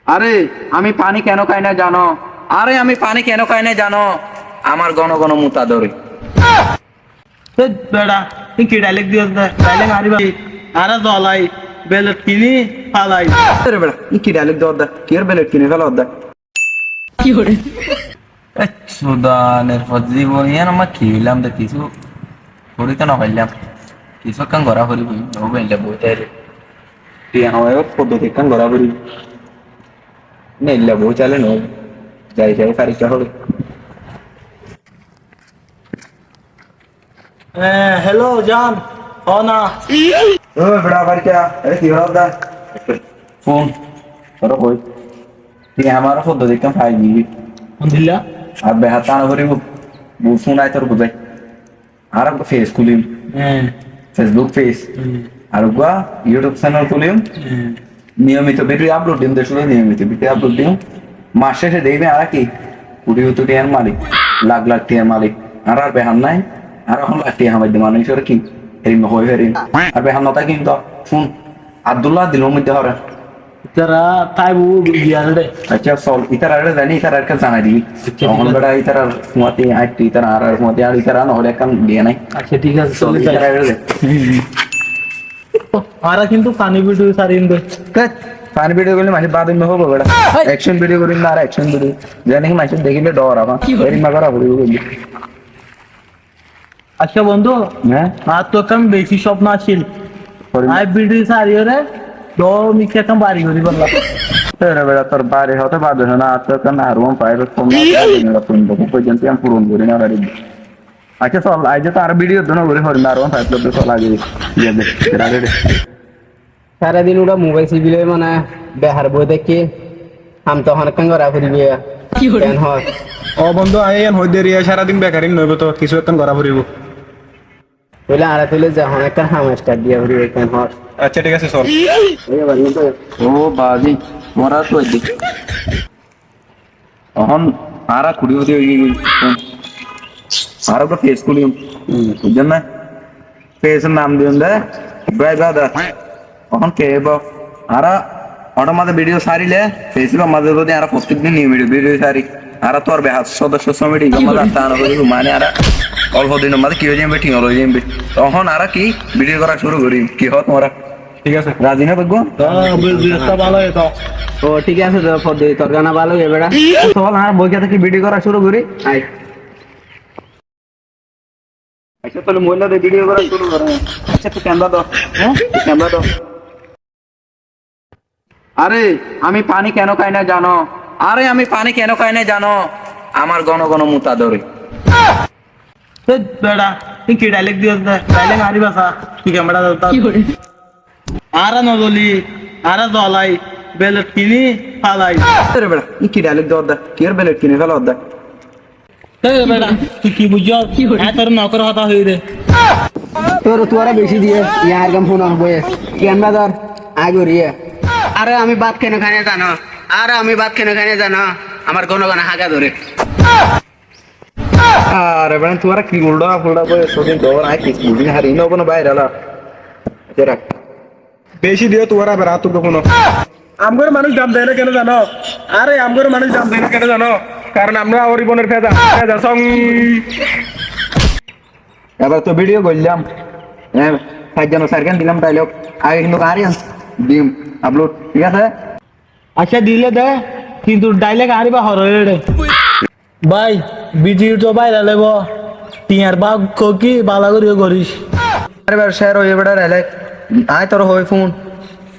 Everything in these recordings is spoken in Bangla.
আরে আমি পানি কেন খাই না জানো? আরে আমি পানি কেন খাই না জানো? আমার ঘন ঘন মুতা ধরে। বেড়া তুই কি ডাইলেক্ট দিও ডাইলেক্ট আরিবা আরা দলাই বেলত কিনি ফালাই আরে বেড়া কি ডায়লগ দর দা কি আর বেলেট কিনে ফেলা দা কি করে সুদানের ফজি বইয়া আমরা খেলাম দে কিছু করিতে না পাইলাম কিছু কান ঘোরা করি বই ও বেলে বইতে রে টিয়া হয় পদ্ধতি কান ঘোরা করি নেইলা বই চালে নো যাই যাই ফারিকা হবে হ্যালো জান ও না ও বড়া ফারিকা আরে কি হলো দা ফোন করো কই টিয়া আমার পদ্ধতি কান ফাই দিবি আলহামদুলিল্লাহ আর বেহাতা না করি ফোন আই তোর বুঝাই আর ফেস খুলিম ফেসবুক পেজ আর গা ইউটিউব চ্যানেল খুলিম নিয়মিত ভিডিও আপলোড দিন দেশ নিয়মিত ভিডিও আপলোড দিন মাস শেষে দেখবে আর কি কোটি কোটি টিয়ার মালিক লাখ লাখ টিয়ার মালিক আর আর বেহান নাই আর এখন লাখ টিয়া হামাই মানুষের কি এরিম হয়ে ফেরিম আর বেহান নতা কিন্তু শুন আব্দুল্লাহ দিল মধ্যে হরে যারা তাই বউ বিয়ার দে আচ্ছা সল ইতার আর জানি ইতার আর কা জানা দিবি তখন বড় ইতার আর সুমাতি আইটি ইতার আর সুমাতি আর ইতার না হলে কাম দিয়ে নাই আচ্ছা ঠিক আছে সল চলে ইতার যাই আর আরা কিন্তু ফানি ভিডিও সারিন দে ফান ভিডিও করলে মাসে বাদ দিন হবো বেড়া অ্যাকশন ভিডিও করি না আর অ্যাকশন ভিডিও জানি কি মাসে দেখিলে ডর আমার এরি মা করা ভিডিও করি আচ্ছা বন্ধু হ্যাঁ আর তো কাম বেশি স্বপ্ন আছিল আই ভিডিও সারিও রে দো মিকে কাম বাড়ি করি বললা রে বেড়া তোর বাড়ি হতে বাদ না আর তো কান আর ওম প্রাইভেট ফোন না ফোন তো পর্যন্ত আমি পূরণ করি না গাড়ি আচ্ছা চল আজ তো আর ভিডিও দনো করে হরি না আর ওম ফাইভ তো চল আগে ইয়ে দে রাগে দে সারাদিন ওরা মোবাইল চিপিলে মানে বেহার বই দেখি আম তো অনেকক্ষণ করা ফুরিবি কি করে কেন হয় ও বন্ধু আই এন হই দেরি সারাদিন বেকারিন নইব তো কিছু একটা করা ফুরিব বলে আরে তুলে যা অনেকক্ষণ হাম স্টার্ট দিয়ে ফুরিবি কেন হয় আচ্ছা ঠিক আছে চল ও বাজি মোরা তো দেখ এখন আরা কুড়ি হতে আর একটা ফেস খুলিম বুঝছেন না ফেসের নাম দিন দে ভাই দাদা এখন কে আরা অটো মাঝে ভিডিও সারিলে ফেসবুক মাঝে যদি আর প্রত্যেকদিন নিয়ে ভিডিও সারি আর তোর বেহাত সদস্য সমিতি জমা দাঁড়ানো করি মানে আর অল্প দিনের মাঝে কি হয়ে যাবে ঠিক হয়ে যাবে তখন আর কি ভিডিও করা শুরু করি কি হত মোরা ঠিক আছে রাজি না দেখবো বিজনেসটা ভালো হতো ও ঠিক আছে তো পদ্ধতি তোর গানা ভালো এবেড়া চল আর বইকা থেকে ভিডিও করা শুরু করি আই আচ্ছা তাহলে মহিলাদের ভিডিও করা শুরু করে আচ্ছা তুই ক্যামেরা দাও হ্যাঁ ক্যামেরা দাও আরে আমি পানি কেন খাই না জানো? আরে আমি পানি কেন খাই না জানো? আমার ঘন ঘন মুতা ধরে বেড়া তুই কি ডাইলেক্ট দিও ডাইলেক্ট আরিবা সা কি ক্যামেরা দাও কি করে আরা নদলি আরা দলাই বেলত কিনি ফালাই আরে বেড়া কি ডায়লগ দর দা কি আর বেলেট কিনে ফেলা দা বেড়া তুই কি বুঝছো কি করে? তোর নকর হতা হই রে তোর তোরা বেশি দিয়ে ইয়ার গাম ফোন বয়ে কেনবা ধর আগে রিয়ে আরে আমি ভাত কেন খাই না জানো আরে আমি ভাত কেন খাই না জানো আমার ঘন ঘন হাগা ধরে আরে বেড়া তুই আর কি উল্টা ফুলটা বয়ে সদিন দর আই কি দিন হারি না কোনো বাইরে আলা তেরা বেশি দিও তোরা বেড়া তো কোনো আমগর মানুষ দাম দেয় না কেন জানো আরে আমগর মানুষ দাম দেয় না কেন জানো কারণ আমরা ওর বোনের ফেজা ফেজা সং এবার তো ভিডিও করলাম হ্যাঁ সাইজন সার্কেন দিলাম ডায়লগ আগে কিন্তু আরিয়ান দিম আপলোড ঠিক আছে আচ্ছা দিলে দে কিন্তু ডাইলেক্ট আরিবা হর রে ভাই ভিডিও তো বাইরে লেব টিয়ার বাগ কি বালা করিও করিস আরে বার শেয়ার হয়ে বেড়া ডায়লগ আয় তোর হই ফোন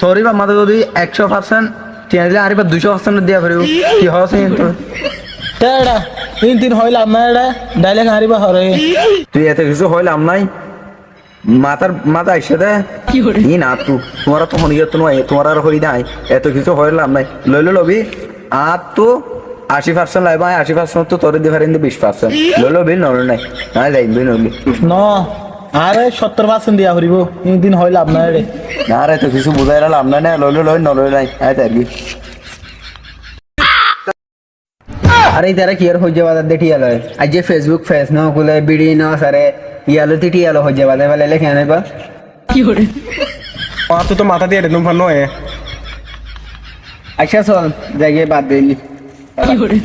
তোরই বা মাঝে যদি 100% টিয়া দিলে আরে বা 200% দিয়া ফেরিব কি হসে তোর তেড়া তিন হইলাম না রে ডাইলেক্ট আরিবা হর তুই এত কিছু হইলাম নাই মাথা আইসে দে কি করে ই না তু তোমার তো হনিয়ে তো নয় তোমার আর হই নাই এত কিছু হইলাম নাই লইলে লবি আর তো 80% লাইবা 80% তো তোর দিয়ে ফেরেন 20% লইলো বিল নড় নাই না যাইবি নড়লি ন আরে 70% দিয়া হরিব দিন হইলাম না রে না রে তো কিছু বুঝাই লাম না লইলো লই নলই নাই আই তারবি আরে তারা কি আর হয়ে যাওয়া দেখি আলো আজ যে ফেসবুক ফেস ন খুলে বিড়ি ন সারে ইয়ালো তিটি আলো হয়ে যাওয়া বলে লেখে আনে বা কি করে আর তো মাথা দিয়ে একদম ফান নয় আচ্ছা চল জায়গায় বাদ দিলি কি hore